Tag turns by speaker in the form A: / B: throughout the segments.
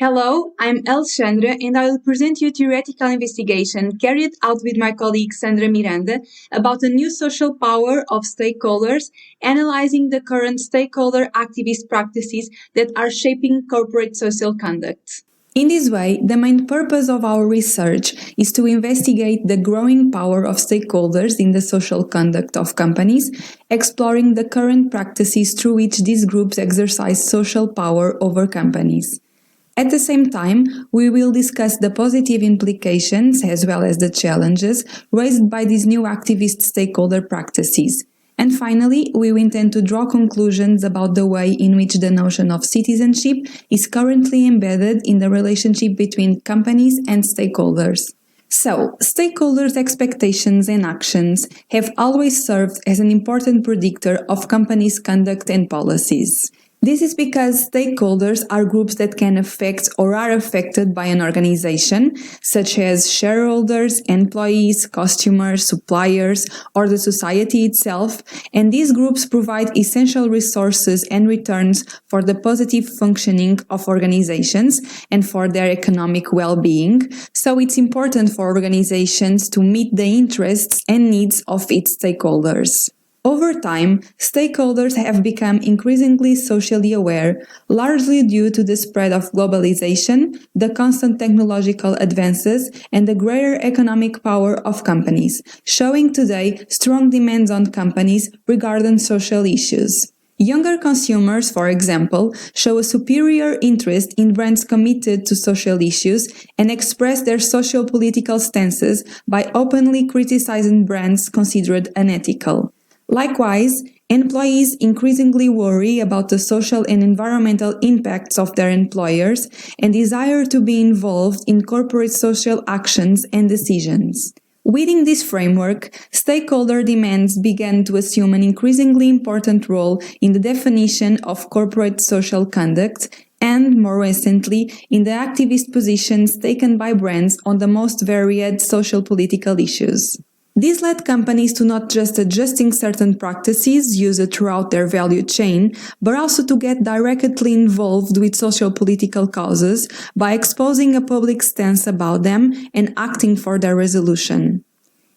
A: Hello, I'm Alexandra and I will present you a theoretical investigation carried out with my colleague Sandra Miranda about the new social power of stakeholders, analyzing the current stakeholder activist practices that are shaping corporate social conduct. In this way, the main purpose of our research is to investigate the growing power of stakeholders in the social conduct of companies, exploring the current practices through which these groups exercise social power over companies. At the same time, we will discuss the positive implications as well as the challenges raised by these new activist stakeholder practices. And finally, we intend to draw conclusions about the way in which the notion of citizenship is currently embedded in the relationship between companies and stakeholders. So, stakeholders' expectations and actions have always served as an important predictor of companies' conduct and policies. This is because stakeholders are groups that can affect or are affected by an organization, such as shareholders, employees, customers, suppliers, or the society itself, and these groups provide essential resources and returns for the positive functioning of organizations and for their economic well-being, so it's important for organizations to meet the interests and needs of its stakeholders. Over time, stakeholders have become increasingly socially aware, largely due to the spread of globalization, the constant technological advances, and the greater economic power of companies, showing today strong demands on companies regarding social issues. Younger consumers, for example, show a superior interest in brands committed to social issues and express their socio-political stances by openly criticizing brands considered unethical. Likewise, employees increasingly worry about the social and environmental impacts of their employers and desire to be involved in corporate social actions and decisions. Within this framework, stakeholder demands began to assume an increasingly important role in the definition of corporate social conduct and, more recently, in the activist positions taken by brands on the most varied social political issues. This led companies to not just adjusting certain practices used throughout their value chain, but also to get directly involved with socio-political causes by exposing a public stance about them and acting for their resolution.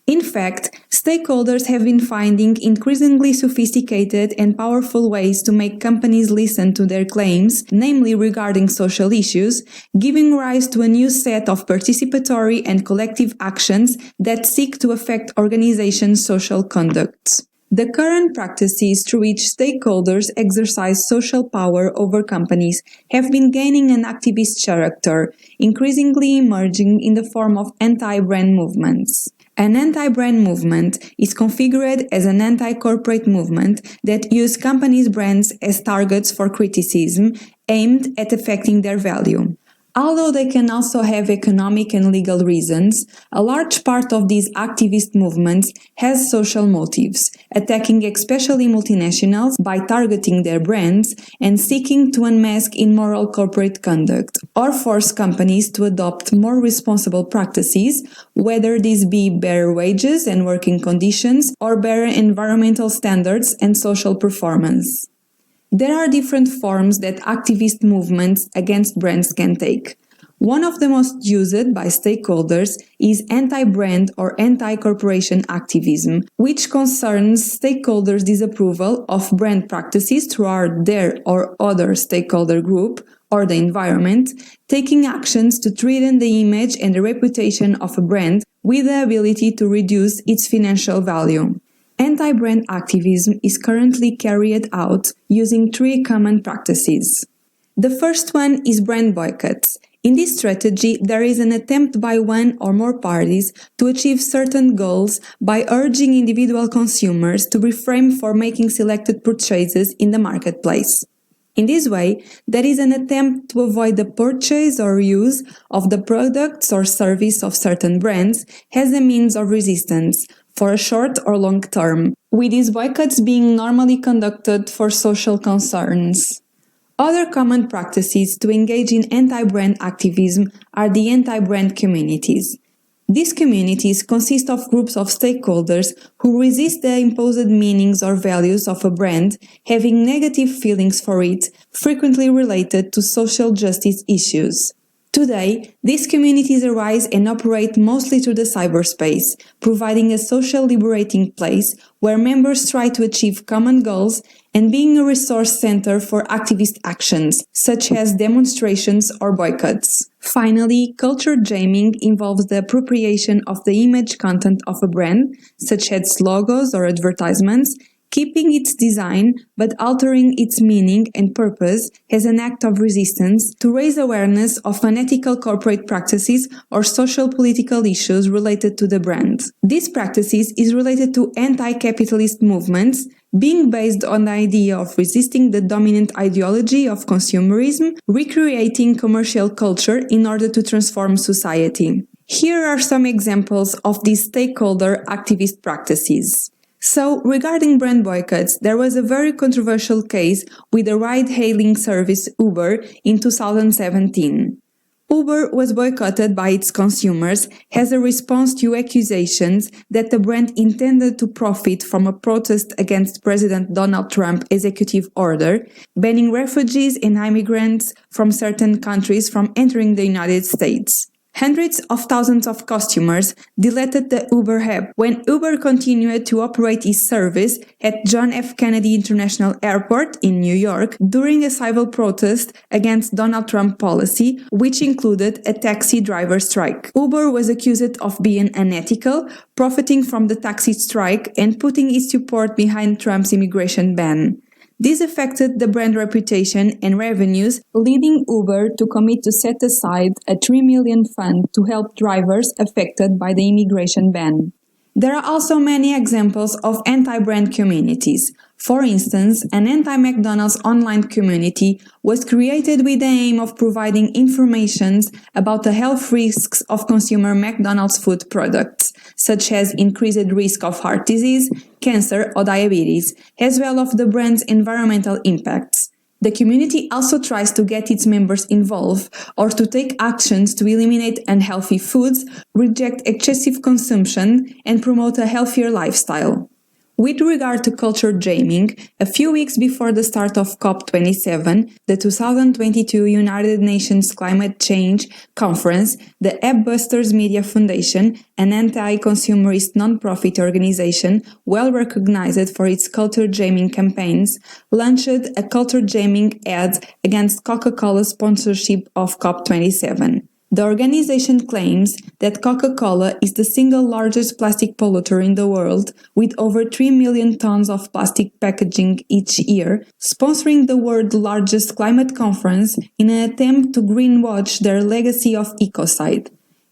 A: In fact, stakeholders have been finding increasingly sophisticated and powerful ways to make companies listen to their claims, namely regarding social issues, giving rise to a new set of participatory and collective actions that seek to affect organizations' social conduct. The current practices through which stakeholders exercise social power over companies have been gaining an activist character, increasingly emerging in the form of anti-brand movements. An anti-brand movement is configured as an anti-corporate movement that uses companies' brands as targets for criticism aimed at affecting their value. Although they can also have economic and legal reasons, a large part of these activist movements has social motives, attacking especially multinationals by targeting their brands and seeking to unmask immoral corporate conduct, or force companies to adopt more responsible practices, whether these be better wages and working conditions or better environmental standards and social performance. There are different forms that activist movements against brands can take. One of the most used by stakeholders is anti-brand or anti-corporation activism, which concerns stakeholders' disapproval of brand practices throughout their or other stakeholder group or the environment, taking actions to threaten the image and the reputation of a brand with the ability to reduce its financial value. Anti-brand activism is currently carried out using three common practices. The first one is brand boycotts. In this strategy, there is an attempt by one or more parties to achieve certain goals by urging individual consumers to refrain from making selected purchases in the marketplace. In this way, there is an attempt to avoid the purchase or use of the products or service of certain brands as a means of resistance, for a short or long term, with these boycotts being normally conducted for social concerns. Other common practices to engage in anti-brand activism are the anti-brand communities. These communities consist of groups of stakeholders who resist the imposed meanings or values of a brand, having negative feelings for it, frequently related to social justice issues. Today, these communities arise and operate mostly through the cyberspace, providing a social liberating place where members try to achieve common goals and being a resource center for activist actions, such as demonstrations or boycotts. Finally, culture jamming involves the appropriation of the image content of a brand, such as logos or advertisements, keeping its design but altering its meaning and purpose as an act of resistance to raise awareness of unethical corporate practices or social political issues related to the brand. These practices is related to anti-capitalist movements, being based on the idea of resisting the dominant ideology of consumerism, recreating commercial culture in order to transform society. Here are some examples of these stakeholder activist practices. So, regarding brand boycotts, there was a very controversial case with the ride-hailing service Uber in 2017. Uber was boycotted by its consumers as a response to accusations that the brand intended to profit from a protest against President Donald Trump's executive order, banning refugees and immigrants from certain countries from entering the United States. Hundreds of thousands of customers deleted the Uber app when Uber continued to operate its service at John F. Kennedy International Airport in New York during a civil protest against Donald Trump policy, which included a taxi driver strike. Uber was accused of being unethical, profiting from the taxi strike, and putting its support behind Trump's immigration ban. This affected the brand reputation and revenues, leading Uber to commit to set aside a $3 million fund to help drivers affected by the immigration ban. There are also many examples of anti-brand communities. For instance, an anti-McDonald's online community was created with the aim of providing information about the health risks of consumer McDonald's food products, such as increased risk of heart disease, cancer, or diabetes, as well as the brand's environmental impacts. The community also tries to get its members involved or to take actions to eliminate unhealthy foods, reject excessive consumption, and promote a healthier lifestyle. With regard to culture jamming, a few weeks before the start of COP27, the 2022 United Nations Climate Change Conference, the AppBusters Media Foundation, an anti-consumerist non-profit organization well recognized for its culture jamming campaigns, launched a culture jamming ad against Coca-Cola's sponsorship of COP27. The organization claims that Coca-Cola is the single largest plastic polluter in the world, with over 3 million tons of plastic packaging each year, sponsoring the world's largest climate conference in an attempt to greenwash their legacy of ecocide.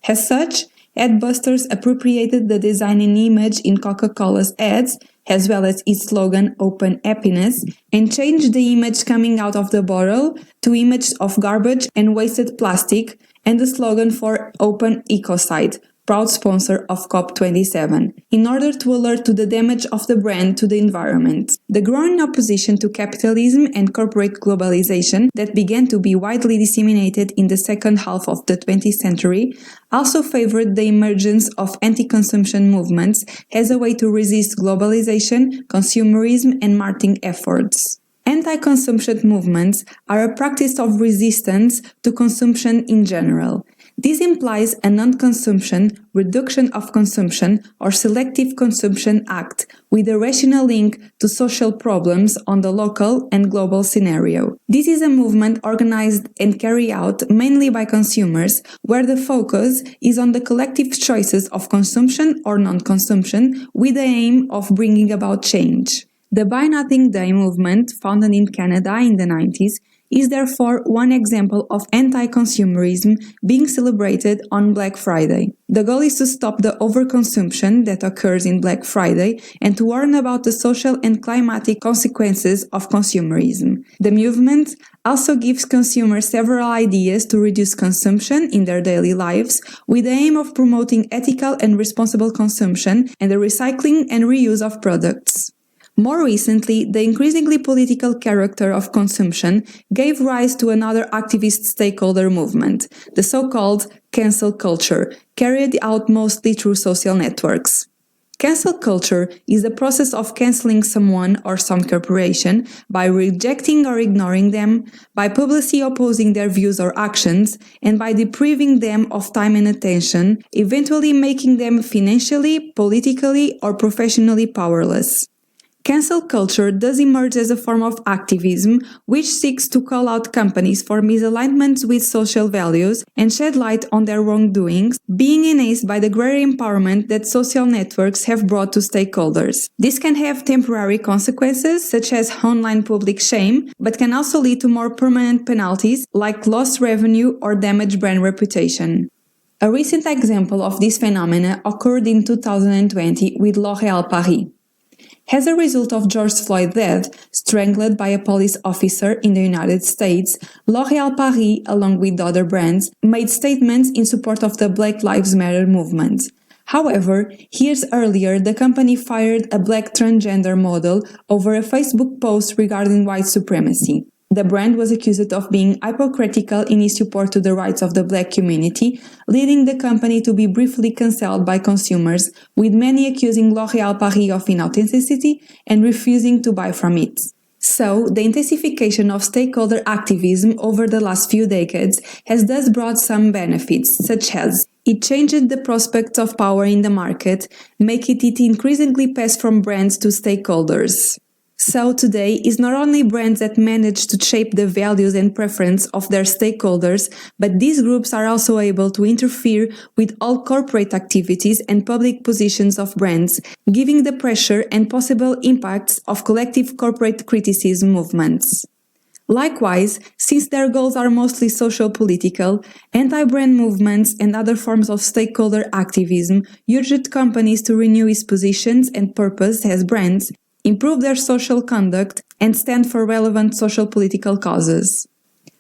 A: As such, AdBusters appropriated the design and image in Coca-Cola's ads, as well as its slogan Open Happiness, and changed the image coming out of the bottle to images of garbage and wasted plastic, and the slogan for Open Ecocide, proud sponsor of COP27, in order to alert to the damage of the brand to the environment. The growing opposition to capitalism and corporate globalization that began to be widely disseminated in the second half of the 20th century also favored the emergence of anti-consumption movements as a way to resist globalization, consumerism, and marketing efforts. Anti-consumption movements are a practice of resistance to consumption in general. This implies a non-consumption, reduction of consumption, or selective consumption act with a rational link to social problems on the local and global scenario. This is a movement organized and carried out mainly by consumers, where the focus is on the collective choices of consumption or non-consumption with the aim of bringing about change. The Buy Nothing Day movement, founded in Canada in the 90s, is therefore one example of anti-consumerism being celebrated on Black Friday. The goal is to stop the overconsumption that occurs in Black Friday and to warn about the social and climatic consequences of consumerism. The movement also gives consumers several ideas to reduce consumption in their daily lives, with the aim of promoting ethical and responsible consumption and the recycling and reuse of products. More recently, the increasingly political character of consumption gave rise to another activist stakeholder movement, the so-called cancel culture, carried out mostly through social networks. Cancel culture is the process of canceling someone or some corporation by rejecting or ignoring them, by publicly opposing their views or actions, and by depriving them of time and attention, eventually making them financially, politically, or professionally powerless. Cancel culture does emerge as a form of activism which seeks to call out companies for misalignments with social values and shed light on their wrongdoings, being enhanced by the greater empowerment that social networks have brought to stakeholders. This can have temporary consequences, such as online public shame, but can also lead to more permanent penalties like lost revenue or damaged brand reputation. A recent example of this phenomena occurred in 2020 with L'Oréal Paris. As a result of George Floyd's death, strangled by a police officer in the United States, L'Oréal Paris, along with other brands, made statements in support of the Black Lives Matter movement. However, years earlier, the company fired a black transgender model over a Facebook post regarding white supremacy. The brand was accused of being hypocritical in its support to the rights of the black community, leading the company to be briefly cancelled by consumers, with many accusing L'Oréal Paris of inauthenticity and refusing to buy from it. So, the intensification of stakeholder activism over the last few decades has thus brought some benefits, such as it changed the prospects of power in the market, making it increasingly pass from brands to stakeholders. So today, it's not only brands that manage to shape the values and preference of their stakeholders, but these groups are also able to interfere with all corporate activities and public positions of brands, giving the pressure and possible impacts of collective corporate criticism movements. Likewise, since their goals are mostly social-political, anti-brand movements and other forms of stakeholder activism urged companies to renew its positions and purpose as brands, improve their social conduct, and stand for relevant social-political causes.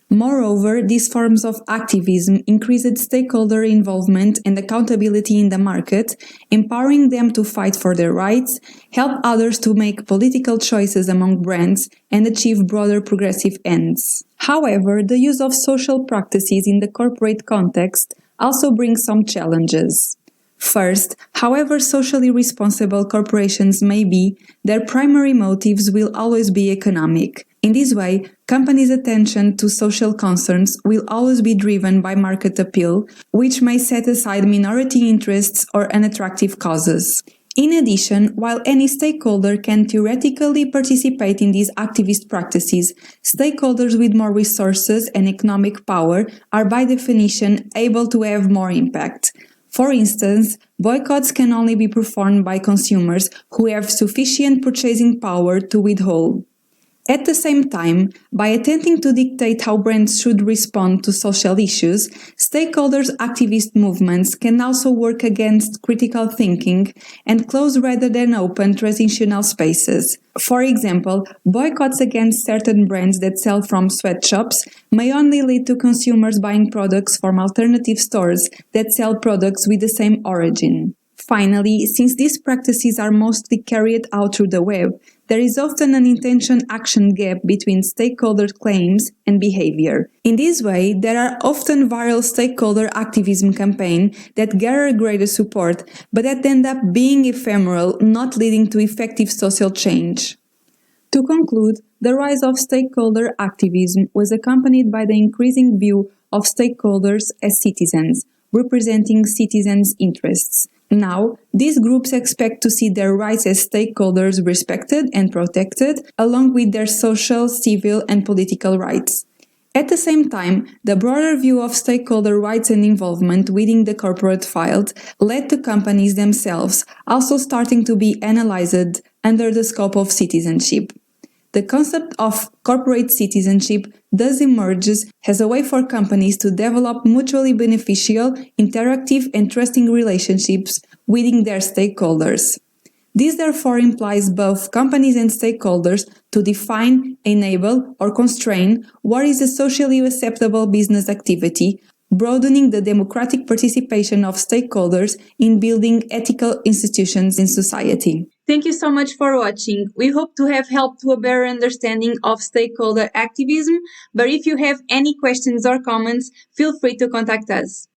A: Moreover, these forms of activism increased stakeholder involvement and accountability in the market, empowering them to fight for their rights, help others to make political choices among brands, and achieve broader progressive ends. However, the use of social practices in the corporate context also brings some challenges. First, however socially responsible corporations may be, their primary motives will always be economic. In this way, companies' attention to social concerns will always be driven by market appeal, which may set aside minority interests or unattractive causes. In addition, while any stakeholder can theoretically participate in these activist practices, stakeholders with more resources and economic power are by definition able to have more impact. For instance, boycotts can only be performed by consumers who have sufficient purchasing power to withhold. At the same time, by attempting to dictate how brands should respond to social issues, stakeholders' activist movements can also work against critical thinking and close rather than open transitional spaces. For example, boycotts against certain brands that sell from sweatshops may only lead to consumers buying products from alternative stores that sell products with the same origin. Finally, since these practices are mostly carried out through the web, there is often an intention-action gap between stakeholder claims and behavior. In this way, there are often viral stakeholder activism campaigns that gather greater support, but that end up being ephemeral, not leading to effective social change. To conclude, the rise of stakeholder activism was accompanied by the increasing view of stakeholders as citizens, representing citizens' interests. Now, these groups expect to see their rights as stakeholders respected and protected, along with their social, civil, and political rights. At the same time, the broader view of stakeholder rights and involvement within the corporate field led to companies themselves also starting to be analyzed under the scope of citizenship. The concept of corporate citizenship thus emerges as a way for companies to develop mutually beneficial, interactive and trusting relationships within their stakeholders. This therefore implies both companies and stakeholders to define, enable or constrain what is a socially acceptable business activity, broadening the democratic participation of stakeholders in building ethical institutions in society. Thank you so much for watching. We hope to have helped to a better understanding of stakeholder activism, but if you have any questions or comments, feel free to contact us.